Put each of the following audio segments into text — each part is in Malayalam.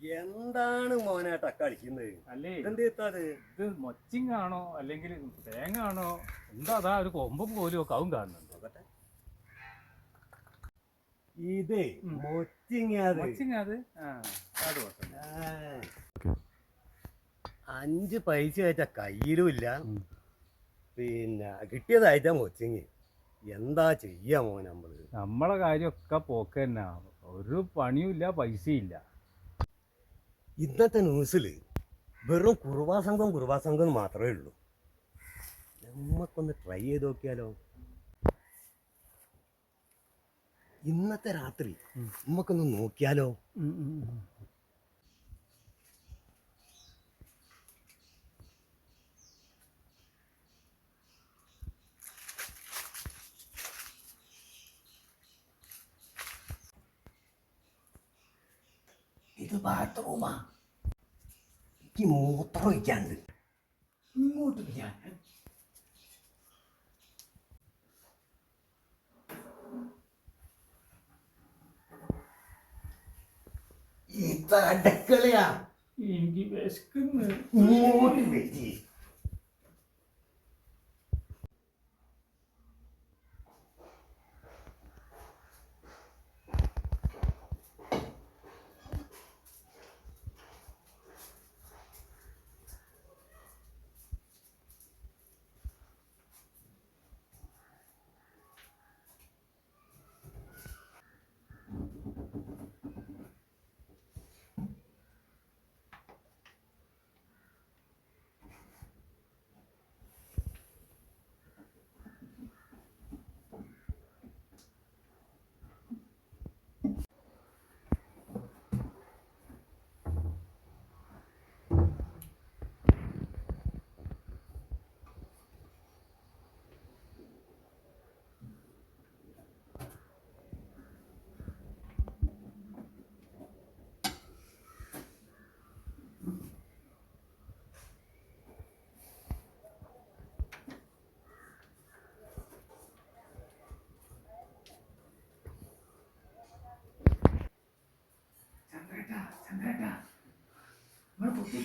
എന്താണ് മോനേട്ടാ കളിക്കുന്നത്? അല്ലേ എന്തെത്താത്? ഇത് മൊച്ചിങ്ങാണോ അല്ലെങ്കിൽ തേങ്ങ ആണോ? എന്താ അതാ ഒരു കൊമ്പും പോലും ഒക്കെ ആവും കാണുന്നുണ്ട്. ഇത് മൊച്ചിങ്ങ അത് അത് 5 പൈസ അയച്ച കയ്യിലും ഇല്ല, പിന്നെ കിട്ടിയതയച്ച മൊച്ചിങ്ങ. എന്താ ചെയ്യാ മോൻ? നമ്മളെ കാര്യമൊക്കെ പോക്ക് തന്നെ. ഒരു പണിയും ഇല്ല, പൈസയില്ല. ഇന്നത്തെ ന്യൂസിൽ വെറും കുറുവാ സംഘം മാത്രമേ ഉള്ളൂ. നമുക്കൊന്ന് ട്രൈ ചെയ്ത് നോക്കിയാലോ? ഇന്നത്തെ രാത്രി നമുക്കൊന്ന് നോക്കിയാലോ? ഇത് ബാത്റൂമാ. എനിക്ക് മൂത്രം ഒഴിക്കാണ്ട്. ഇങ്ങോട്ട് ഞാൻ ഇത് അടുക്കളയാ. എനിക്ക് വിശക്കുന്നു. ഇങ്ങോട്ട് വെച്ചി.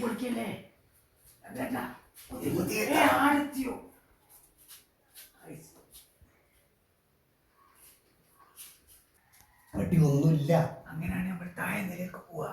പൊടിക്കല്ലേ പട്ടി ഒന്നുമില്ല. അങ്ങനെയാണ് നമ്മൾ താഴെ നിലയ്ക്ക് പോവാ.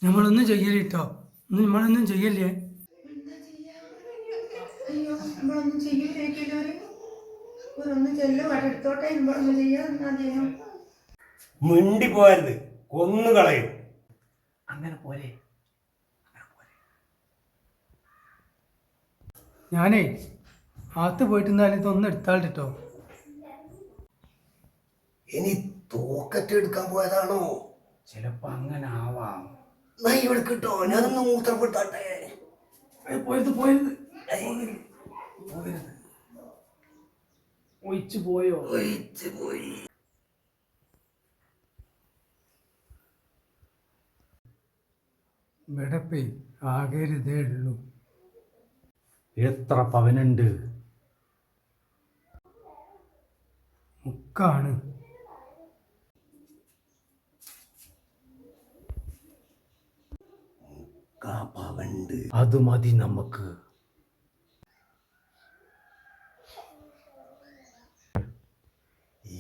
നമ്മളൊന്നും ചെയ്യലിട്ടോ. നമ്മളൊന്നും ചെയ്യല്ലേ. നമ്മളൊന്നും ചെയ്യൂലേക്കല്ലോ. ഒരൊന്നും ചെല്ലും അടുത്തോട്ടെ. നമ്മളൊന്നും ചെയ്യാൻ മിണ്ടി പോയരുത്, കൊന്നു കളയും. അങ്ങനെ പോലെ ഞാനേ അകത്ത് പോയിട്ടുണ്ടായാലും ഇതൊന്നും എടുത്താളിട്ടോ. ഇനി തോക്കറ്റ് എടുക്കാൻ പോയതാണോ? ചിലപ്പോ അങ്ങനെ ആവാം. ഇവിടെ കിട്ടോ? ഞാനൊന്ന് മൂത്രപ്പെട്ടാട്ടെ. പോയത് പോയത് ഒഴിച്ചു പോയോ? ഒഴിച്ചു പോയി. വെടപ്പേ ആകെ ഇതേ ഉള്ളൂ. എത്ര പവനുണ്ട്? മുക്കാണ്. പവണ്ട്. അത് മതി നമുക്ക്.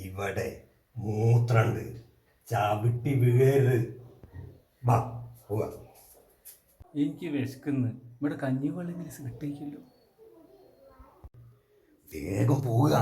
ഇവിടെ മൂത്രണ്ട്, ചവിട്ടി വീഴരുത്. വാ പോവാ. എനിക്ക് വിശക്കുന്നു. ഇവിടെ കഞ്ഞിവെള്ളം കിട്ടിയില്ലല്ലോ. വേഗം പോവുക.